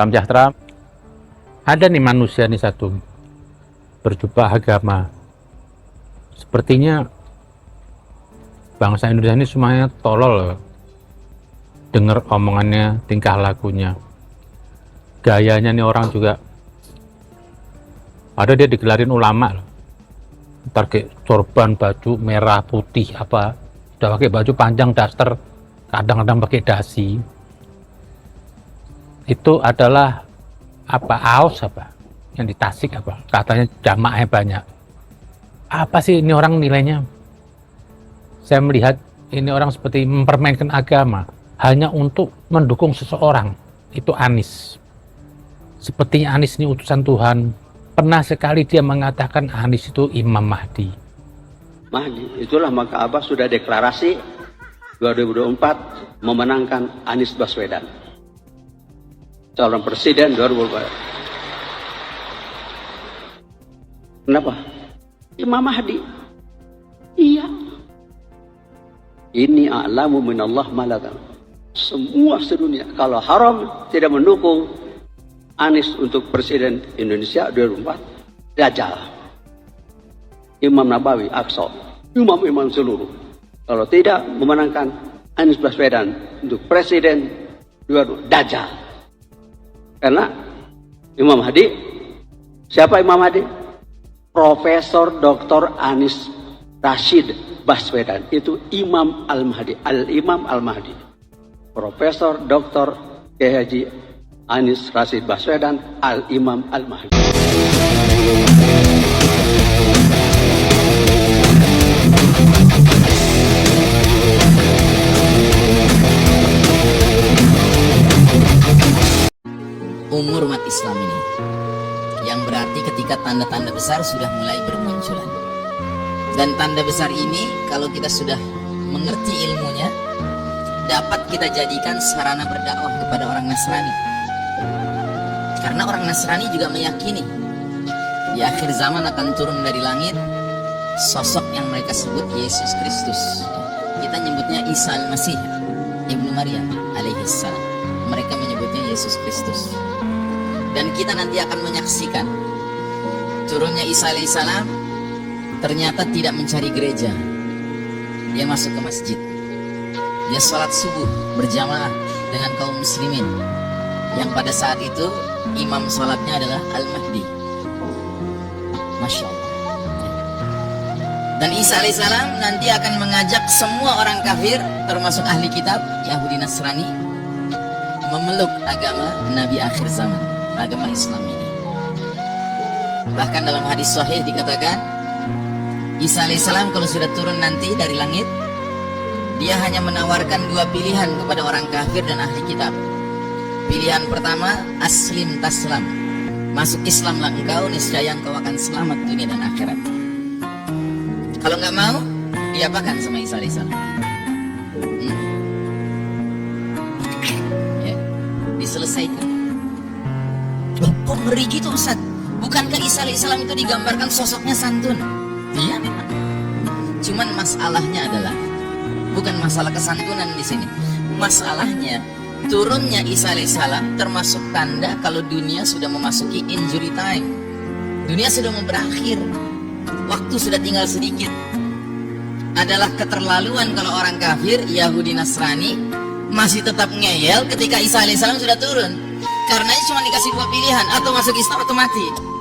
Salam sejahtera. Ada nih manusia nih satu berjubah agama. Sepertinya bangsa Indonesia ini semuanya tolol. Dengar omongannya, tingkah lakunya, gayanya nih orang juga. Ada dia digelarin ulama loh. Ntar kayak sorban baju merah putih apa, udah pakai baju panjang daster, kadang-kadang pakai dasi. Itu adalah apa, aus apa yang di Tasik apa, katanya jamaahnya banyak. Apa sih ini orang nilainya? Saya melihat ini orang seperti mempermainkan agama hanya untuk mendukung seseorang. Itu Anies. Sepertinya Anies ini utusan Tuhan. Pernah sekali dia mengatakan Anies itu Imam Mahdi. Mahdi, itulah maka Abbas sudah deklarasi 2024 memenangkan Anies Baswedan calon presiden 2024. Kenapa? Imam Mahdi. Iya. Ini a'lamu minallah malakan. Semua sedunia kalau haram tidak mendukung Anies untuk presiden Indonesia 2024, Dajjal. Imam Nabawi, Aqsa, imam-imam seluruh. Kalau tidak memenangkan Anies Baswedan untuk presiden 2024, Dajjal. Karena Imam Mahdi, siapa Imam Mahdi? Profesor Dr. Anies Rashid Baswedan, itu Imam Al-Mahdi, Al-Imam Al-Mahdi. Profesor Dr. Haji Anies Rashid Baswedan, Al-Imam Al-Mahdi. Umur umat Islam ini, yang berarti ketika tanda-tanda besar sudah mulai bermunculan. Dan tanda besar ini kalau kita sudah mengerti ilmunya, dapat kita jadikan sarana berdakwah kepada orang Nasrani. Karena orang Nasrani juga meyakini di akhir zaman akan turun dari langit sosok yang mereka sebut Yesus Kristus. Kita nyebutnya Isa Al-Masih Ibnu Maryam alaihissalam. Mereka menyebutnya Yesus Kristus. Dan kita nanti akan menyaksikan turunnya Isa alaihissalam. Ternyata tidak mencari gereja. Dia masuk ke masjid. Dia sholat subuh berjamaah dengan kaum muslimin, yang pada saat itu imam sholatnya adalah Al-Mahdi. Masya Allah. Dan Isa alaihissalam nanti akan mengajak semua orang kafir, termasuk ahli kitab Yahudi Nasrani, memeluk agama Nabi akhir zaman, agama Islam ini. Bahkan dalam hadis sahih dikatakan Isa alaihissalam kalau sudah turun nanti dari langit, dia hanya menawarkan dua pilihan kepada orang kafir dan ahli kitab. Pilihan pertama, aslim taslam, masuk Islamlah engkau, niscaya engkau akan selamat dunia dan akhirat. Kalau nggak mau, diapakan sama Isa alaihissalam? Ya, diselesaikan. Loh, kok ngeri gitu Ustaz? Bukankah Isa alaihissalam itu digambarkan sosoknya santun? Iya memang. Cuman masalahnya adalah bukan masalah kesantunan di sini. Masalahnya turunnya Isa alaihissalam termasuk tanda kalau dunia sudah memasuki injury time. Dunia sudah mau berakhir. Waktu sudah tinggal sedikit. Adalah keterlaluan kalau orang kafir Yahudi Nasrani masih tetap ngeyel ketika Isa alaihissalam sudah turun. Karena cuma dikasih dua pilihan, atau masuk Islam atau mati.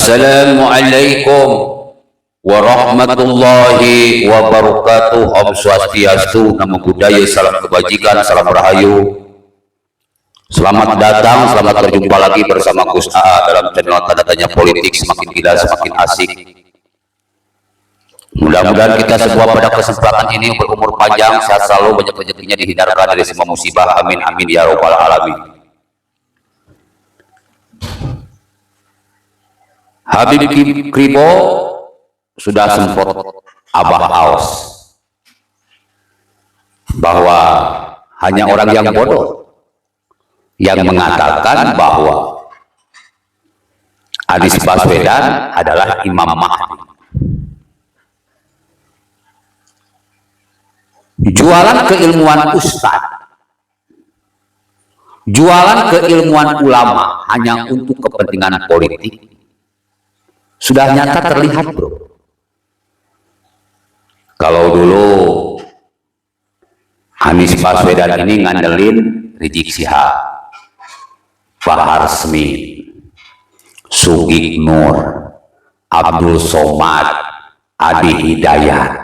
Assalamualaikum warahmatullahi wabarakatuh. Om Swastiastu, Namo Buddhaya, salam kebajikan, salam rahayu. Selamat datang, selamat berjumpa lagi bersama Gus AA dalam channel Tanda Tanya Politik, semakin gila semakin asik. Mudah-mudahan kita semua pada kesempatan ini berumur panjang, sehat selalu, banyak rezekinya, dihindarkan dari semua musibah. Amin amin ya robbal alamin. Habib Kribo sudah sempat Abah Aos bahwa hanya orang yang bodoh yang mengatakan bahwa Anies Baswedan adalah Imam Mahdi. Jualan keilmuan ustaz, jualan keilmuan ulama hanya untuk kepentingan politik sudah nyata terlihat, bro. Kalau dulu Anies Baswedan ini ngandelin Rizik Syihab, Bahar Smith, Sugik Nur, Abdul Somad, Adi Hidayat.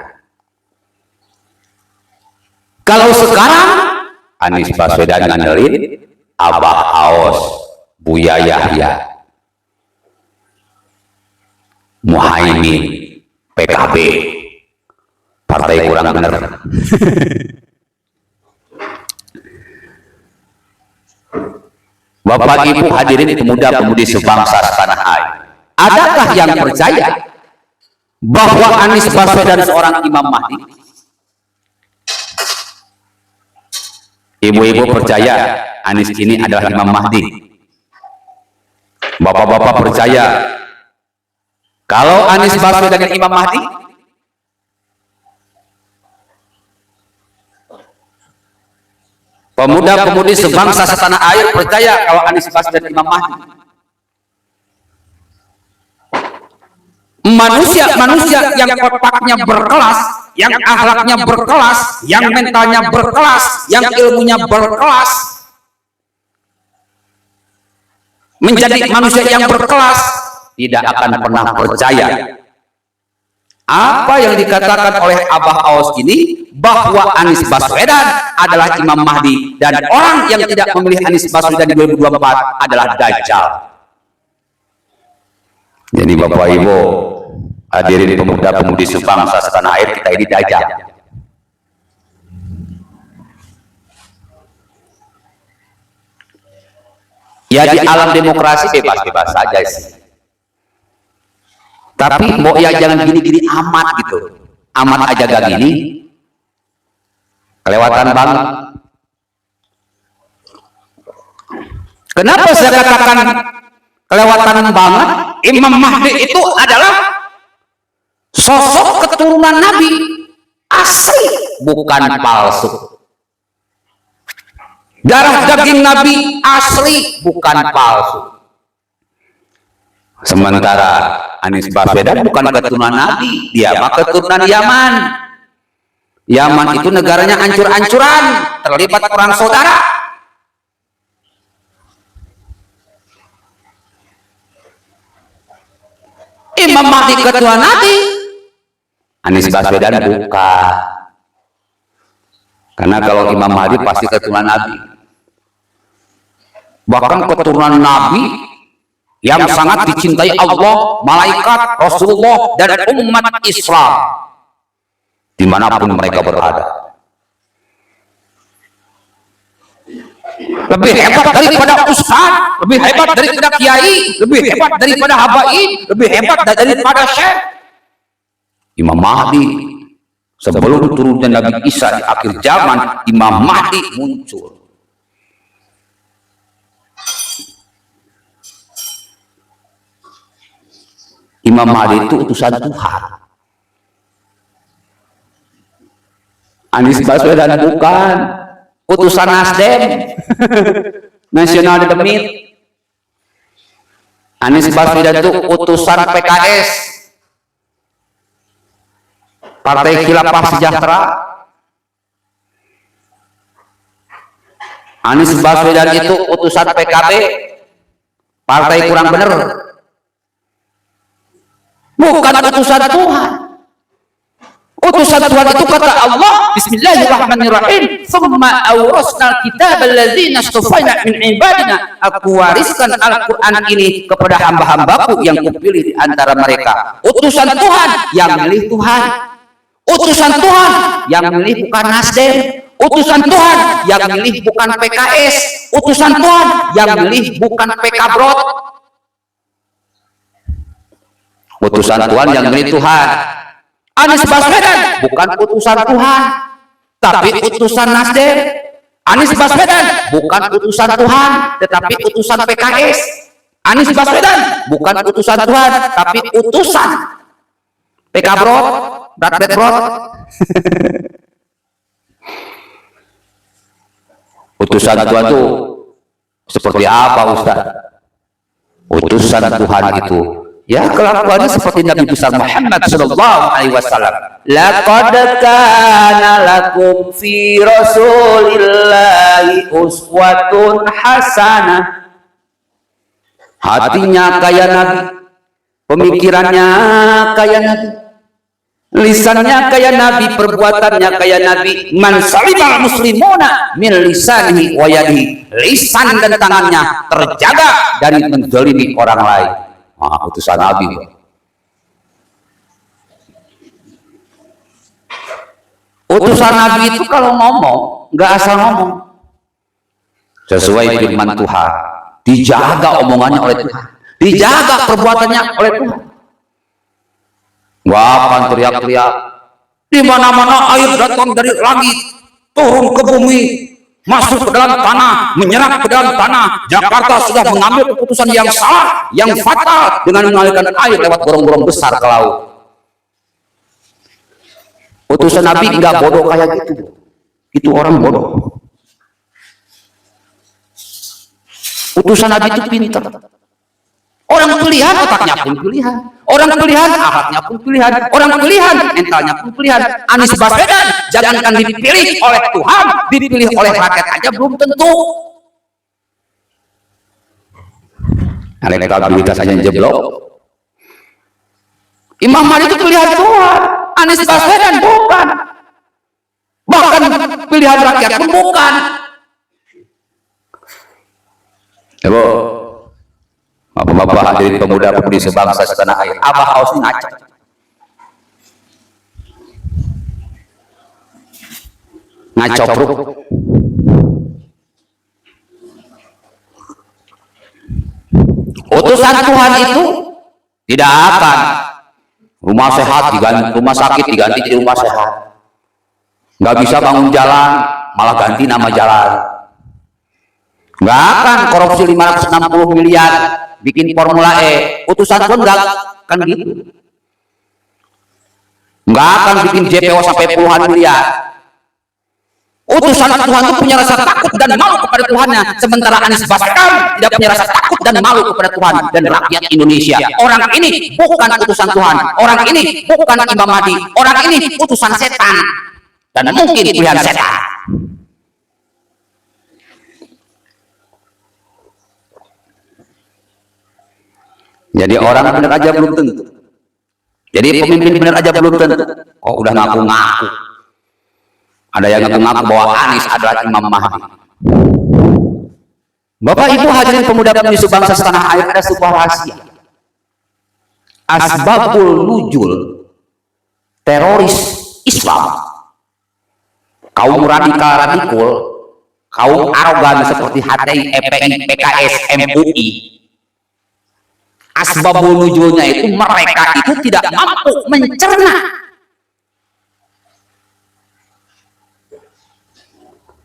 Kalau sekarang Anies Baswedan ngandelin Abah Aos, Buya Yahya, Muhaimin, PKB, partai kurang benar. Bapak Ibu hadirin pemuda-pemudi sebangsa setanah air, adakah yang percaya bahwa Anies Baswedan seorang Imam Mahdi? Ibu-ibu percaya Anies ini adalah Imam Mahdi? Bapak-bapak percaya kalau Anies Baswedan Imam Mahdi? Pemuda-pemudi sebangsa setanah air percaya kalau Anies Baswedan Imam Mahdi? Manusia-manusia yang otaknya berkelas, yang akhlaknya berkelas, yang mentalnya berkelas, yang ilmunya berkelas, menjadi manusia yang berkelas, tidak akan pernah percaya apa yang dikatakan oleh Abah Aos ini, bahwa Anies Baswedan adalah Imam Mahdi dan orang yang tidak memilih Anies Baswedan di 2024 adalah Dajjal. Jadi Bapak Ibu hadirin pemuda-pemudi sebangsa setanah air, kita ini Dajjal. Ya di alam demokrasi bebas-bebas saja sih. Tapi mau ya jangan gini-gini amat gitu. Amat aja gak gini. Kelewatan banget. Kenapa saya katakan kelewatan banget? Imam Mahdi itu adalah sosok keturunan Nabi asli, bukan palsu. Darah daging Nabi asli, bukan palsu. Sementara Anies Baswedan bukan keturunan Nabi, dia mah keturunan Yaman. Yaman itu negaranya ancur-ancuran, terlibat perang saudara. Imam Mahdi keturunan Nabi, Anies Baswedan bukan. Karena kalau Imam Mahdi pasti keturunan Nabi. Bahkan keturunan Nabi yang sangat dicintai Allah, malaikat, Rasulullah, dan umat Islam dimanapun mereka berada. Lebih hebat daripada ustaz, lebih hebat daripada kiai, lebih hebat daripada habaib, lebih hebat daripada syekh. Imam Mahdi sebelum turunnya Nabi Isa di akhir zaman, Imam Mahdi muncul. Imam Mahdi itu utusan Tuhan. Anies Baswedan bukan utusan Nasdem, Nasional Demit. Anies Baswedan itu utusan PKS, Partai Khilafah Sejahtera. Anies Baswedan itu utusan PKB, Partai Kurang Bener. Bukan utusan Tuhan. utusan Tuhan itu kata Allah, Bismillahirrahmanirrahim, "Tsumma awrasnal kitaba alladzina astafaina min ibadina." Aku wariskan Al-Qur'an ini kepada hamba-hambaku yang kupilih di antara mereka. Utusan Tuhan yang milih Tuhan. Utusan Tuhan yang milih bukan Nasdem. Utusan Tuhan yang milih bukan PKS. Utusan Tuhan yang milih bukan PKBROT. Utusan Tuhan yang milih Tuhan. Anies Baswedan bukan utusan Tuhan, tapi utusan Nasdem. Anies Baswedan bukan utusan Tuhan, tetapi utusan PKS. Anies Baswedan bukan utusan Tuhan, tapi utusan PKBROT, Brat. Utusan Tuhan itu seperti apa, Ustaz? Utusan Tuhan itu ya kelakuannya seperti Nabi besar Muhammad sallallahu alaihi wasallam. Laqad kana lakum fi Rasulillahi uswatun hasanah. Hatinya kayak Nabi, pemikirannya kayak Nabi, lisannya kayak Nabi, perbuatannya kayak Nabi. Man salimal muslimuna min lisanihi wa yadihi. Lisan dan tangannya terjaga dari menzalimi orang lain. Utusan Nabi. Utusan Nabi itu kalau ngomong nggak asal ngomong, sesuai firman Tuhan. Dijaga omongannya oleh Tuhan, dijaga perbuatannya oleh Tuhan. Nggak akan teriak-teriak. Di mana-mana air datang dari langit, turun ke bumi, masuk ke dalam tanah, menyerap ke dalam tanah. Jakarta sudah mengambil keputusan yang salah, yang fatal dengan mengalirkan air lewat gorong-gorong besar ke laut. Utusan Nabi enggak bodoh kayak gitu. Itu orang bodoh. Utusan Nabi itu pintar. Orang pilihan, otaknya pun pilihan. Orang pilihan, akhlaknya pun pilihan. Orang pilihan, mentalnya pun pilihan. Anies Baswedan, jangankan dipilih oleh Tuhan, dipilih oleh rakyat aja belum tentu. Elektabilitas aja jeblok. Imam Mahdi itu pilihan Tuhan, Anies Baswedan bukan. Bahkan pilihan rakyat pun bukan. Ibu, Bapak-bapak hadirin pemuda-pemudi sebangsa setanah air, Abah haus ngaca. Ngacopruk. Utusan Tuhan itu tidak akan rumah sehat diganti rumah sakit, diganti di rumah sehat. Nggak bisa bangun jalan, malah ganti nama jalan. Nggak akan korupsi 560 miliar, bikin Formula E. Utusan Tuhan nggak kan gitu. Nggak akan bikin JPO sampai puluhan miliar. Utusan Tuhan itu punya rasa takut dan malu kepada Tuhannya, sementara Anies Baswedan tidak punya rasa takut dan malu kepada Tuhan dan rakyat Indonesia. Orang ini bukan utusan Tuhan, orang ini bukan Imam Mahdi, orang ini utusan setan dan mungkin pilihan setan. Jadi orang benar aja belum tentu. Jadi pemimpin benar aja belum tentu. Oh, udah ngaku-ngaku. Ada yang ngaku-ngaku bahwa Anies adalah Imam Mahdi. Bapak Ibu hadirin pemuda-pemudi sebangsa setanah air, ada sebuah rahasia. Asbabul nuzul teroris Islam, kaum radikal, kaum arogan seperti HTI, FPI, PKS, MUI. Asbabul nuzulnya itu mereka itu tidak mampu mencerna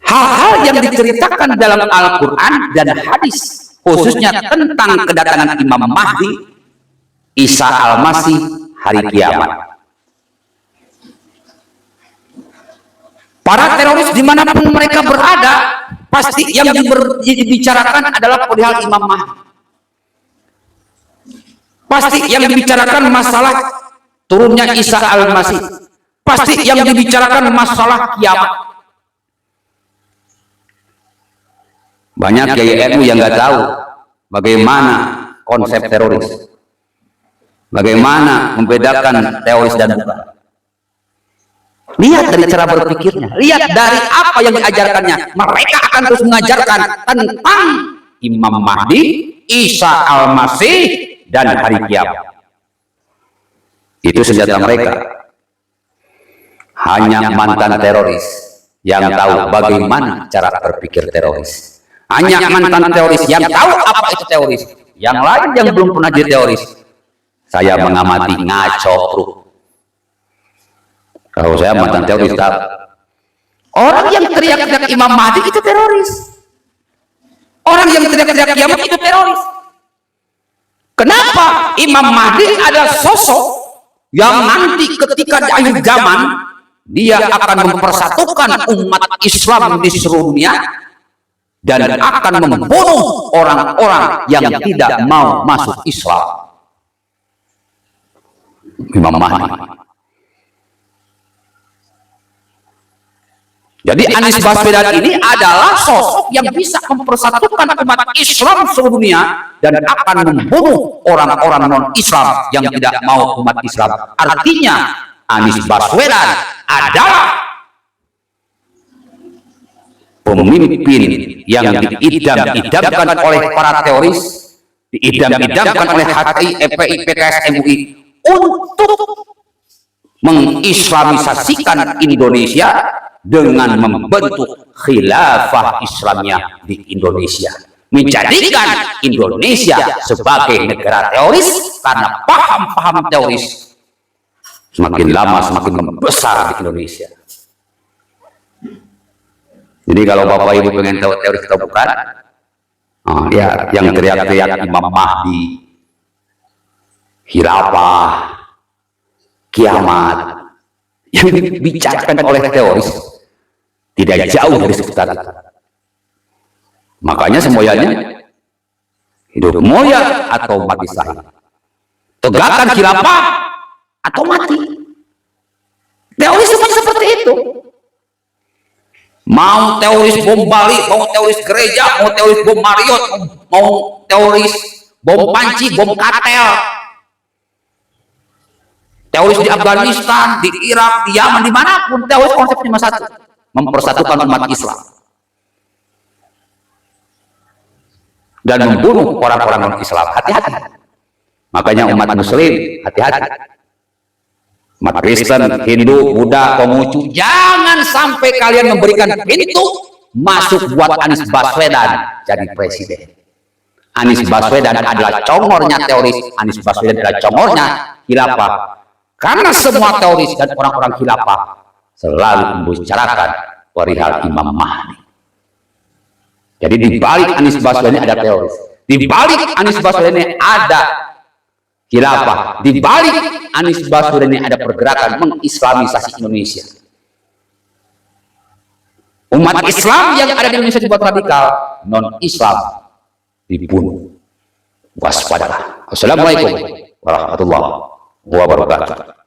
hal-hal yang diceritakan dalam Al-Quran dan hadis, khususnya tentang kedatangan Imam Mahdi, Isa Al-Masih, hari kiamat. Para teroris dimanapun mereka berada, pasti yang dibicarakan adalah perihal Imam Mahdi. Pasti yang dibicarakan masalah turunnya Isa Al-Masih. Pasti yang dibicarakan masalah kiamat. Banyak kiai NU yang nggak tahu bagaimana konsep teroris, bagaimana membedakan teroris dan bukan. Lihat dari cara berpikirnya, lihat dari apa yang diajarkannya. Mereka akan terus mengajarkan tentang Imam Mahdi, Isa Al-Masih, dan hari kiamat. Itu senjata mereka. Hanya mantan teroris yang tahu bagaimana cara berpikir teroris. Hanya mantan teroris yang tahu apa itu teroris. Yang lain yang belum pernah jadi teroris, saya mengamati ngaco, bro. Kalau saya mantan teroris, orang yang teriak-teriak Imam Mahdi itu teroris. Orang yang teriak-teriak kiamat itu teroris. Kenapa? Imam Mahdi adalah sosok yang nanti ketika di akhir zaman dia akan mempersatukan umat Islam di seluruh dunia dan akan membunuh orang-orang yang tidak mau masuk Islam. Imam Mahdi. Jadi Anies Baswedan ini adalah sosok yang bisa mempersatukan umat Islam seluruh dunia dan akan membunuh orang-orang non-Islam yang tidak mau umat Islam. Artinya Anies Baswedan adalah pemimpin yang diidam-idamkan oleh para teroris, diidam-idamkan oleh HTI, FPI, PKS, MUI untuk mengislamisasikan Indonesia dengan membentuk khilafah Islamnya di Indonesia, menjadikan Indonesia sebagai negara teroris karena paham-paham teroris semakin lama semakin membesar di Indonesia. Jadi kalau Bapak Ibu pengen tahu teroris atau bukan, ya yang teriak-teriak Imam Mahdi, khilafah, kiamat, yang dibicarakan oleh teroris tidak jauh dari sekitar itu. Makanya semuanya hidup moya atau mati sahih, tegakkan khilafah atau mati. Teroris seperti itu. Mau teroris bom Bali, mau teroris gereja, mau teroris bom Marriott, mau teroris bom Panci, bom kartel, teroris di Afghanistan, di Irak, di Yaman, dimanapun, teroris konsepnya cuma satu: mempersatukan umat Islam dan membunuh orang-orang non-Islam. Hati-hati. Makanya umat Muslim hati-hati. Umat Kristen, Hindu, Buddha, Konghucu, jangan sampai kalian memberikan pintu masuk buat Anies Baswedan jadi presiden. Anies Baswedan adalah congornya teroris. Anies Baswedan adalah congornya khilafah. Karena semua teroris dan orang-orang khilafah selalu membicarakan perihal Imam Mahdi. Jadi di balik Anies Baswedan ini ada teroris. Di balik Anies Baswedan ini ada khilafah. Di balik Anies Baswedan ini ada pergerakan mengislamisasi Indonesia. Umat Islam yang ada di Indonesia dibuat radikal, non-Islam dibunuh. Waspadalah. Assalamualaikum warahmatullahi wabarakatuh.